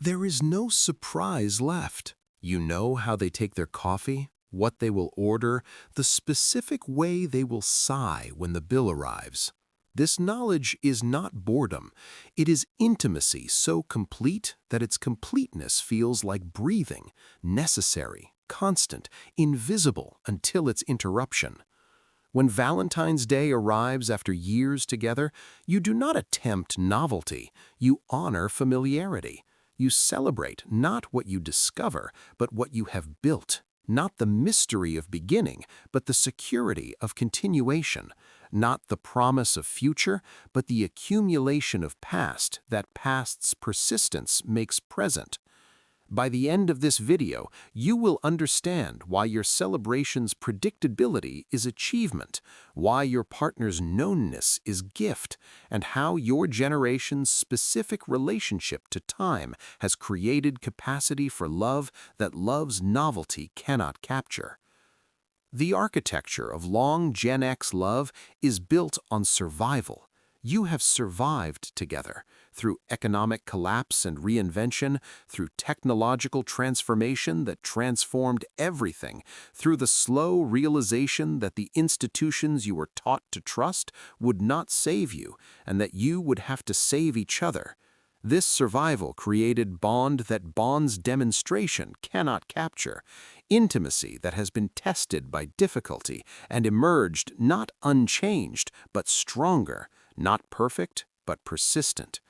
There is no surprise left. You know how they take their coffee, what they will order, the specific way they will sigh when the bill arrives. This knowledge is not boredom. It is intimacy so complete that its completeness feels like breathing, necessary, constant, invisible until its interruption. When Valentine's Day arrives after years together, you do not attempt novelty, you honor familiarity. You celebrate not what you discover, but what you have built. Not the mystery of beginning, but the security of continuation. Not the promise of future, but the accumulation of past that past's persistence makes present. By the end of this video, you will understand why your celebration's predictability is achievement, why your partner's knownness is gift, and how your generation's specific relationship to time has created capacity for love that love's novelty cannot capture. The architecture of long Gen X love is built on survival. You have survived together through economic collapse and reinvention, through technological transformation that transformed everything, through the slow realization that the institutions you were taught to trust would not save you and that you would have to save each other. This survival created bond that bond's demonstration cannot capture, intimacy that has been tested by difficulty and emerged not unchanged but stronger. Not perfect, but persistent.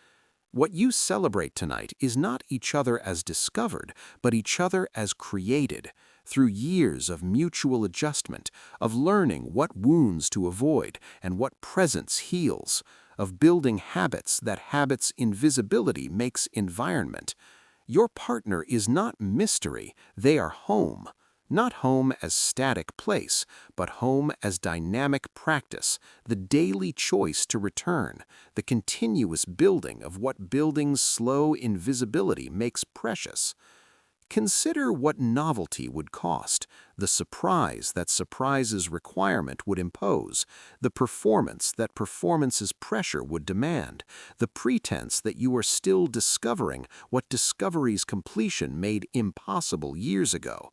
What you celebrate tonight is not each other as discovered, but each other as created, through years of mutual adjustment, of learning what wounds to avoid and what presence heals, of building habits that habits' invisibility makes environment. Your partner is not mystery, they are home. Not home as static place, but home as dynamic practice, the daily choice to return, the continuous building of what building's slow invisibility makes precious. Consider what novelty would cost, the surprise that surprise's requirement would impose, the performance that performance's pressure would demand, the pretense that you are still discovering what discovery's completion made impossible years ago.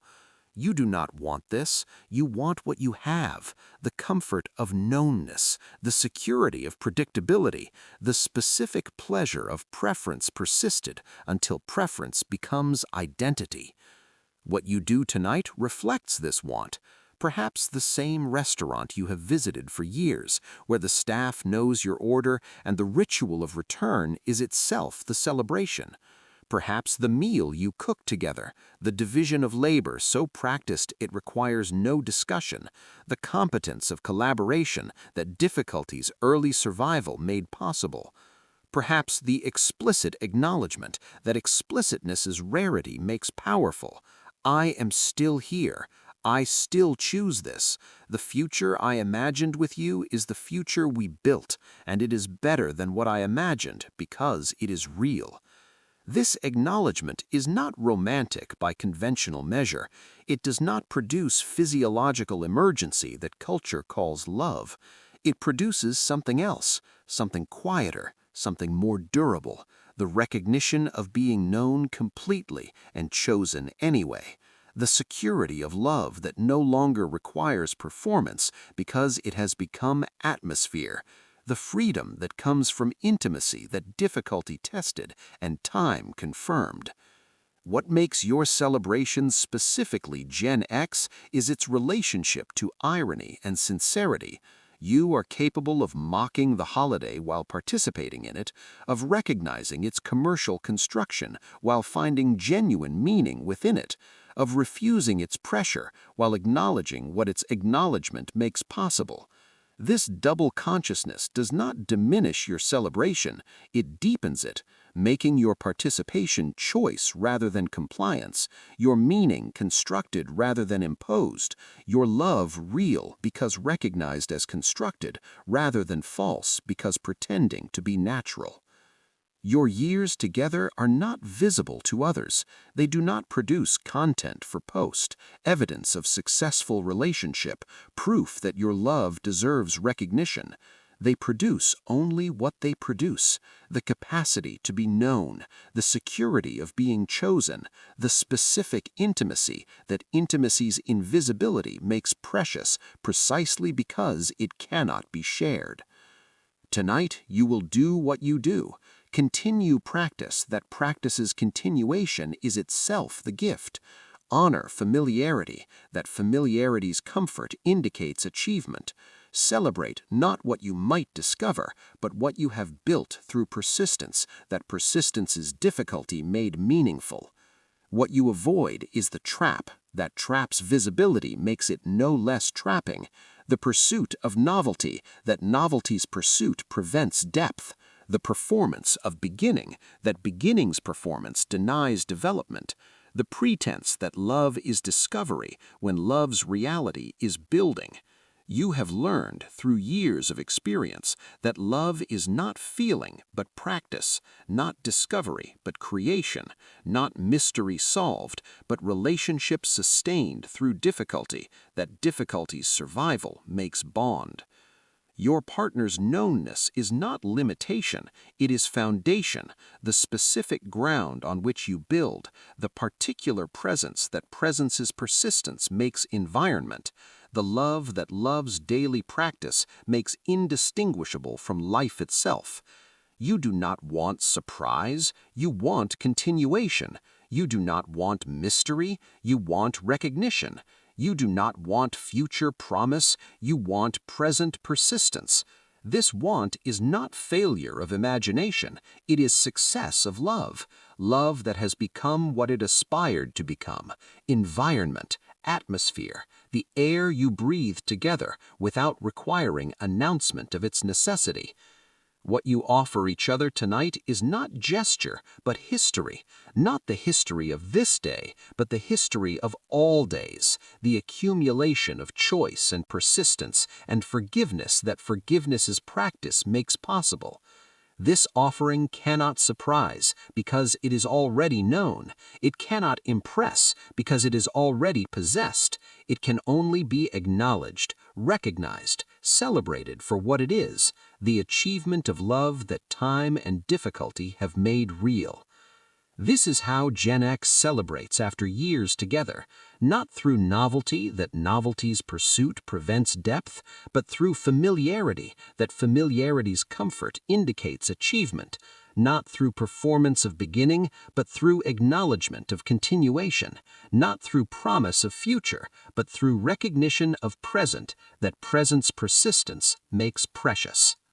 You do not want this, you want what you have, the comfort of knownness, the security of predictability, the specific pleasure of preference persisted until preference becomes identity. What you do tonight reflects this want. Perhaps the same restaurant you have visited for years, where the staff knows your order and the ritual of return is itself the celebration. Perhaps the meal you cook together, the division of labor so practiced it requires no discussion, the competence of collaboration that difficulty's early survival made possible. Perhaps the explicit acknowledgement that explicitness's rarity makes powerful. I am still here. I still choose this. The future I imagined with you is the future we built, and it is better than what I imagined because it is real. This acknowledgement is not romantic by conventional measure. It does not produce physiological emergency that culture calls love. It produces something else, something quieter, something more durable, the recognition of being known completely and chosen anyway. The security of love that no longer requires performance because it has become atmosphere. The freedom that comes from intimacy that difficulty tested and time confirmed. What makes your celebration specifically Gen X is its relationship to irony and sincerity. You are capable of mocking the holiday while participating in it, of recognizing its commercial construction while finding genuine meaning within it, of refusing its pressure while acknowledging what its acknowledgement makes possible. This double consciousness does not diminish your celebration, it deepens it, making your participation choice rather than compliance, your meaning constructed rather than imposed, your love real because recognized as constructed rather than false because pretending to be natural. Your years together are not visible to others. They do not produce content for post, evidence of successful relationship, proof that your love deserves recognition. They produce only what they produce: the capacity to be known, the security of being chosen, the specific intimacy that intimacy's invisibility makes precious precisely because it cannot be shared. Tonight you will do what you do. Continue practice that practice's continuation is itself the gift. Honor familiarity, that familiarity's comfort indicates achievement. Celebrate not what you might discover, but what you have built through persistence, that persistence's difficulty made meaningful. What you avoid is the trap. That trap's visibility makes it no less trapping. The pursuit of novelty, that novelty's pursuit prevents depth. The performance of beginning, that beginning's performance denies development. The pretense that love is discovery when love's reality is building. You have learned through years of experience that love is not feeling but practice, not discovery but creation, not mystery solved but relationship sustained through difficulty, that difficulty's survival makes bond. Your partner's knownness is not limitation, it is foundation, the specific ground on which you build, the particular presence that presence's persistence makes environment, the love that love's daily practice makes indistinguishable from life itself. You do not want surprise, you want continuation. You do not want mystery, you want recognition. You do not want future promise, you want present persistence. This want is not failure of imagination, it is success of love, love that has become what it aspired to become, environment, atmosphere, the air you breathe together without requiring announcement of its necessity. What you offer each other tonight is not gesture, but history. Not the history of this day, but the history of all days, the accumulation of choice and persistence and forgiveness that forgiveness's practice makes possible. This offering cannot surprise because it is already known. It cannot impress because it is already possessed. It can only be acknowledged, recognized, celebrated for what it is, the achievement of love that time and difficulty have made real. This is how Gen X celebrates after years together, not through novelty that novelty's pursuit prevents depth, but through familiarity that familiarity's comfort indicates achievement, not through performance of beginning, but through acknowledgement of continuation, not through promise of future, but through recognition of present that present's persistence makes precious.